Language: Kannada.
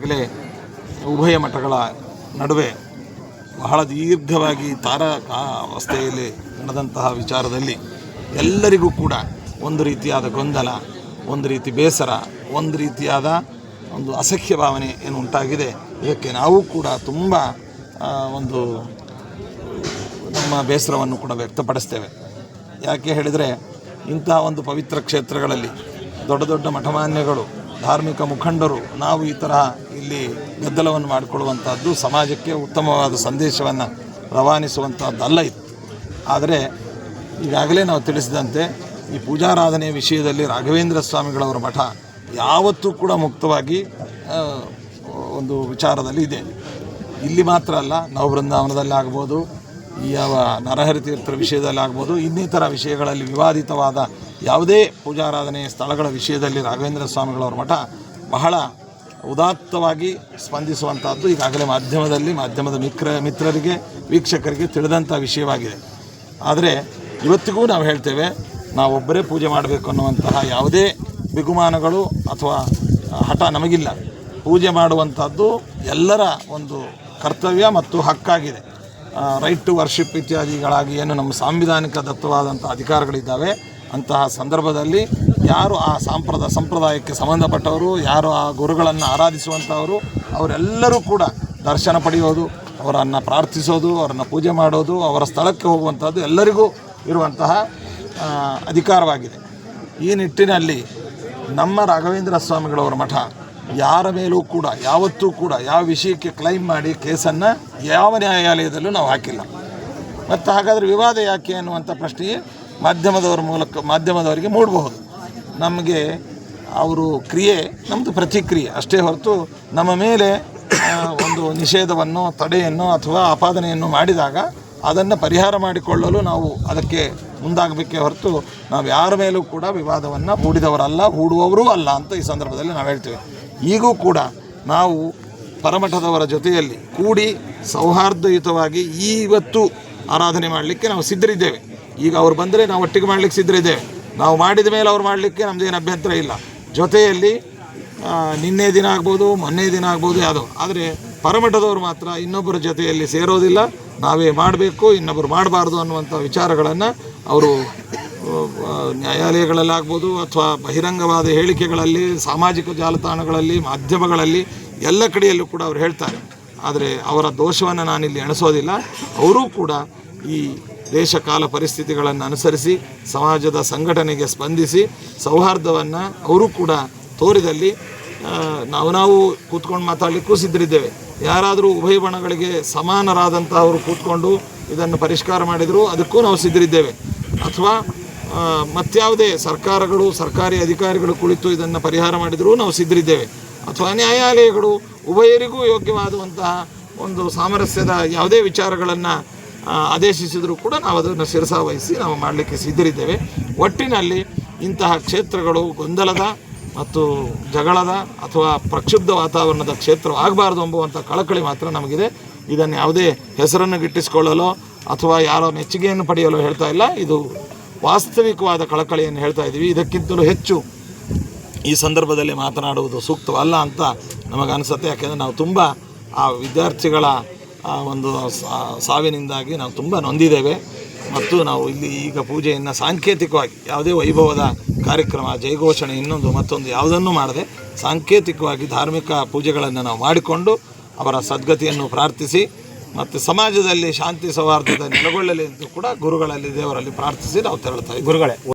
ಈಗಾಗಲೇ ಉಭಯ ಮಠಗಳ ನಡುವೆ ಬಹಳ ದೀರ್ಘವಾಗಿ ಅವಸ್ಥೆಯಲ್ಲಿ ನಡೆದಂತಹ ವಿಚಾರದಲ್ಲಿ ಎಲ್ಲರಿಗೂ ಕೂಡ ಒಂದು ರೀತಿಯಾದ ಗೊಂದಲ, ಒಂದು ರೀತಿ ಬೇಸರ, ಒಂದು ರೀತಿಯಾದ ಒಂದು ಅಸಹ್ಯ ಭಾವನೆ ಏನು ಉಂಟಾಗಿದೆ. ಇದಕ್ಕೆ ನಾವು ಕೂಡ ತುಂಬ ಒಂದು ನಮ್ಮ ಬೇಸರವನ್ನು ಕೂಡ ವ್ಯಕ್ತಪಡಿಸ್ತೇವೆ. ಯಾಕೆ ಹೇಳಿದರೆ, ಇಂಥ ಒಂದು ಪವಿತ್ರ ಕ್ಷೇತ್ರಗಳಲ್ಲಿ ದೊಡ್ಡ ದೊಡ್ಡ ಮಠಮಾನ್ಯಗಳು, ಧಾರ್ಮಿಕ ಮುಖಂಡರು ನಾವು ಈ ತರಹ ಇಲ್ಲಿ ಗದ್ದಲವನ್ನು ಮಾಡಿಕೊಳ್ಳುವಂಥದ್ದು ಸಮಾಜಕ್ಕೆ ಉತ್ತಮವಾದ ಸಂದೇಶವನ್ನು ರವಾನಿಸುವಂಥದ್ದಲ್ಲ ಇದು. ಆದರೆ ಈಗಾಗಲೇ ನಾವು ತಿಳಿಸಿದಂತೆ ಈ ಪೂಜಾರಾಧನೆಯ ವಿಷಯದಲ್ಲಿ ರಾಘವೇಂದ್ರ ಸ್ವಾಮಿಗಳವರ ಮಠ ಯಾವತ್ತೂ ಕೂಡ ಮುಕ್ತವಾಗಿ ಒಂದು ವಿಚಾರದಲ್ಲಿ ಇದೆ. ಇಲ್ಲಿ ಮಾತ್ರ ಅಲ್ಲ, ನವಬೃಂದಾವನದಲ್ಲಿ ಆಗ್ಬೋದು, ಯಾವ ನರಹರಿ ತೀರ್ಥರ ವಿಷಯದಲ್ಲಿ ಆಗ್ಬೋದು, ಇನ್ನಿತರ ವಿಷಯಗಳಲ್ಲಿ ವಿವಾದಿತವಾದ ಯಾವುದೇ ಪೂಜಾರಾಧನೆಯ ಸ್ಥಳಗಳ ವಿಷಯದಲ್ಲಿ ರಾಘವೇಂದ್ರ ಸ್ವಾಮಿಗಳವರ ಮಠ ಬಹಳ ಉದಾತ್ತವಾಗಿ ಸ್ಪಂದಿಸುವಂಥದ್ದು ಈಗಾಗಲೇ ಮಾಧ್ಯಮದ ಮಿತ್ರರಿಗೆ, ವೀಕ್ಷಕರಿಗೆ ತಿಳಿದಂಥ ವಿಷಯವಾಗಿದೆ. ಆದರೆ ಇವತ್ತಿಗೂ ನಾವು ಹೇಳ್ತೇವೆ, ನಾವೊಬ್ಬರೇ ಪೂಜೆ ಮಾಡಬೇಕು ಅನ್ನುವಂತಹ ಯಾವುದೇ ಬಿಗುಮಾನಗಳು ಅಥವಾ ಹಠ ನಮಗಿಲ್ಲ. ಪೂಜೆ ಮಾಡುವಂಥದ್ದು ಎಲ್ಲರ ಒಂದು ಕರ್ತವ್ಯ ಮತ್ತು ಹಕ್ಕಾಗಿದೆ. ರೈಟ್ ಟು ವರ್ಷಿಪ್ ಇತ್ಯಾದಿಗಳಾಗಿ ಏನು ನಮ್ಮ ಸಾಂವಿಧಾನಿಕ ದತ್ತವಾದಂಥ ಅಧಿಕಾರಗಳಿದ್ದಾವೆ, ಅಂತಹ ಸಂದರ್ಭದಲ್ಲಿ ಯಾರು ಆ ಸಂಪ್ರದಾಯಕ್ಕೆ ಸಂಬಂಧಪಟ್ಟವರು, ಯಾರು ಆ ಗುರುಗಳನ್ನು ಆರಾಧಿಸುವಂಥವರು, ಅವರೆಲ್ಲರೂ ಕೂಡ ದರ್ಶನ ಪಡೆಯೋದು, ಅವರನ್ನು ಪ್ರಾರ್ಥಿಸೋದು, ಅವರನ್ನು ಪೂಜೆ ಮಾಡೋದು, ಅವರ ಸ್ಥಳಕ್ಕೆ ಹೋಗುವಂಥದ್ದು ಎಲ್ಲರಿಗೂ ಇರುವಂತಹ ಅಧಿಕಾರವಾಗಿದೆ. ಈ ನಿಟ್ಟಿನಲ್ಲಿ ನಮ್ಮ ರಾಘವೇಂದ್ರ ಸ್ವಾಮಿಗಳವರ ಮಠ ಯಾರ ಮೇಲೂ ಕೂಡ ಯಾವತ್ತೂ ಕೂಡ ಯಾವ ವಿಷಯಕ್ಕೆ ಕ್ಲೈಮ್ ಮಾಡಿ ಕೇಸನ್ನು ಯಾವ ನ್ಯಾಯಾಲಯದಲ್ಲೂ ನಾವು ಹಾಕಿಲ್ಲ. ಮತ್ತು ಹಾಗಾದರೆ ವಿವಾದ ಯಾಕೆ ಅನ್ನುವಂಥ ಪ್ರಶ್ನೆಯೇ ಮಾಧ್ಯಮದವರಿಗೆ ಮೂಡಬಹುದು. ನಮಗೆ ಅವರು ಕ್ರಿಯೆ ನಮ್ಮದು ಪ್ರತಿಕ್ರಿಯೆ ಅಷ್ಟೇ ಹೊರತು ನಮ್ಮ ಮೇಲೆ ಒಂದು ನಿಷೇಧವನ್ನು, ತಡೆಯನ್ನು ಅಥವಾ ಆಪಾದನೆಯನ್ನು ಮಾಡಿದಾಗ ಅದನ್ನು ಪರಿಹಾರ ಮಾಡಿಕೊಳ್ಳಲು ನಾವು ಅದಕ್ಕೆ ಮುಂದಾಗಬೇಕೇ ಹೊರತು ನಾವು ಯಾರ ಮೇಲೂ ಕೂಡ ವಿವಾದವನ್ನು ಹೂಡಿದವರಲ್ಲ, ಹೂಡುವವರೂ ಅಲ್ಲ ಅಂತ ಈ ಸಂದರ್ಭದಲ್ಲಿ ನಾವು ಹೇಳ್ತೇವೆ. ಈಗೂ ಕೂಡ ನಾವು ಪರಮಠದವರ ಜೊತೆಯಲ್ಲಿ ಕೂಡಿ ಸೌಹಾರ್ದಯುತವಾಗಿ ಇವತ್ತು ಆರಾಧನೆ ಮಾಡಲಿಕ್ಕೆ ನಾವು ಸಿದ್ಧರಿದ್ದೇವೆ. ಈಗ ಅವ್ರು ಬಂದರೆ ನಾವು ಒಟ್ಟಿಗೆ ಮಾಡಲಿಕ್ಕೆ ಸಿದ್ಧರಿದ್ದೇವೆ. ನಾವು ಮಾಡಿದ ಮೇಲೆ ಅವ್ರು ಮಾಡಲಿಕ್ಕೆ ನಮ್ಮದೇನು ಅಭ್ಯಂತರ ಇಲ್ಲ. ಜೊತೆಯಲ್ಲಿ ನಿನ್ನೆ ದಿನ ಆಗ್ಬೋದು, ಮೊನ್ನೆ ದಿನ ಆಗ್ಬೋದು, ಯಾವುದೋ. ಆದರೆ ಪರಮಠದವರು ಮಾತ್ರ ಇನ್ನೊಬ್ಬರ ಜೊತೆಯಲ್ಲಿ ಸೇರೋದಿಲ್ಲ. ನಾವೇ ಮಾಡಬೇಕು, ಇನ್ನೊಬ್ಬರು ಮಾಡಬಾರ್ದು ಅನ್ನುವಂಥ ವಿಚಾರಗಳನ್ನು ಅವರು ನ್ಯಾಯಾಲಯಗಳಲ್ಲಾಗ್ಬೋದು ಅಥವಾ ಬಹಿರಂಗವಾದ ಹೇಳಿಕೆಗಳಲ್ಲಿ, ಸಾಮಾಜಿಕ ಜಾಲತಾಣಗಳಲ್ಲಿ, ಮಾಧ್ಯಮಗಳಲ್ಲಿ ಎಲ್ಲ ಕಡೆಯಲ್ಲೂ ಕೂಡ ಅವರು ಹೇಳ್ತಾರೆ. ಆದರೆ ಅವರ ದೋಷವನ್ನು ನಾನಿಲ್ಲಿ ಎಣಿಸೋದಿಲ್ಲ. ಅವರೂ ಕೂಡ ಈ ದೇಶ ಕಾಲ ಪರಿಸ್ಥಿತಿಗಳನ್ನು ಅನುಸರಿಸಿ ಸಮಾಜದ ಸಂಘಟನೆಗೆ ಸ್ಪಂದಿಸಿ ಸೌಹಾರ್ದವನ್ನು ಅವರು ಕೂಡ ತೋರಿದಲ್ಲಿ ನಾವು ಕೂತ್ಕೊಂಡು ಮಾತಾಡಲಿಕ್ಕೂ ಸಿದ್ಧರಿದ್ದೇವೆ. ಯಾರಾದರೂ ಉಭಯ ಬಣಗಳಿಗೆ ಸಮಾನರಾದಂಥವರು ಕೂತ್ಕೊಂಡು ಇದನ್ನು ಪರಿಷ್ಕಾರ ಮಾಡಿದರೂ ಅದಕ್ಕೂ ನಾವು ಸಿದ್ಧರಿದ್ದೇವೆ. ಅಥವಾ ಮತ್ಯಾವುದೇ ಸರ್ಕಾರಗಳು, ಸರ್ಕಾರಿ ಅಧಿಕಾರಿಗಳು ಕುಳಿತು ಇದನ್ನು ಪರಿಹಾರ ಮಾಡಿದರೂ ನಾವು ಸಿದ್ಧರಿದ್ದೇವೆ. ಅಥವಾ ನ್ಯಾಯಾಲಯಗಳು ಉಭಯರಿಗೂ ಯೋಗ್ಯವಾದಂತಹ ಒಂದು ಸಾಮರಸ್ಯದ ಯಾವುದೇ ವಿಚಾರಗಳನ್ನು ಆದೇಶಿಸಿದರೂ ಕೂಡ ನಾವು ಅದನ್ನು ಶಿರಸಾವಹಿಸಿ ನಾವು ಮಾಡಲಿಕ್ಕೆ ಸಿದ್ಧರಿದ್ದೇವೆ. ಒಟ್ಟಿನಲ್ಲಿ ಇಂತಹ ಕ್ಷೇತ್ರಗಳು ಗೊಂದಲದ ಮತ್ತು ಜಗಳದ ಅಥವಾ ಪ್ರಕ್ಷುಬ್ಧ ವಾತಾವರಣದ ಕ್ಷೇತ್ರವಾಗಬಾರ್ದು ಎಂಬುವಂಥ ಕಳಕಳಿ ಮಾತ್ರ ನಮಗಿದೆ. ಇದನ್ನು ಯಾವುದೇ ಹೆಸರನ್ನು ಗಿಟ್ಟಿಸಿಕೊಳ್ಳಲು ಅಥವಾ ಯಾರೋ ಮೆಚ್ಚುಗೆಯನ್ನು ಪಡೆಯಲು ಹೇಳ್ತಾ ಇಲ್ಲ. ಇದು ವಾಸ್ತವಿಕವಾದ ಕಳಕಳಿಯನ್ನು ಹೇಳ್ತಾ ಇದ್ದೀವಿ. ಇದಕ್ಕಿಂತಲೂ ಹೆಚ್ಚು ಈ ಸಂದರ್ಭದಲ್ಲಿ ಮಾತನಾಡುವುದು ಸೂಕ್ತವಲ್ಲ ಅಂತ ನಮಗನಿಸುತ್ತೆ. ಯಾಕೆಂದರೆ ನಾವು ತುಂಬ ಆ ವಿದ್ಯಾರ್ಥಿಗಳ ಒಂದು ಸಾವಿನಿಂದಾಗಿ ನಾವು ತುಂಬ ನೊಂದಿದ್ದೇವೆ. ಮತ್ತು ನಾವು ಇಲ್ಲಿ ಈಗ ಪೂಜೆಯನ್ನು ಸಾಂಕೇತಿಕವಾಗಿ ಯಾವುದೇ ವೈಭವದ ಕಾರ್ಯಕ್ರಮ, ಜಯಘೋಷಣೆ, ಮತ್ತೊಂದು ಯಾವುದನ್ನು ಮಾಡದೆ ಸಾಂಕೇತಿಕವಾಗಿ ಧಾರ್ಮಿಕ ಪೂಜೆಗಳನ್ನು ನಾವು ಮಾಡಿಕೊಂಡು ಅವರ ಸದ್ಗತಿಯನ್ನು ಪ್ರಾರ್ಥಿಸಿ ಮತ್ತು ಸಮಾಜದಲ್ಲಿ ಶಾಂತಿ ಸೌಹಾರ್ದತೆ ನೆಲೆಗೊಳ್ಳಲಿ ಅಂತ ಕೂಡ ಗುರುಗಳಲ್ಲಿ, ದೇವರಲ್ಲಿ ಪ್ರಾರ್ಥಿಸಿ ನಾವು ತೆರಳುತ್ತಾ ಇದ್ದೀವಿ. ಗುರುಗಳೇ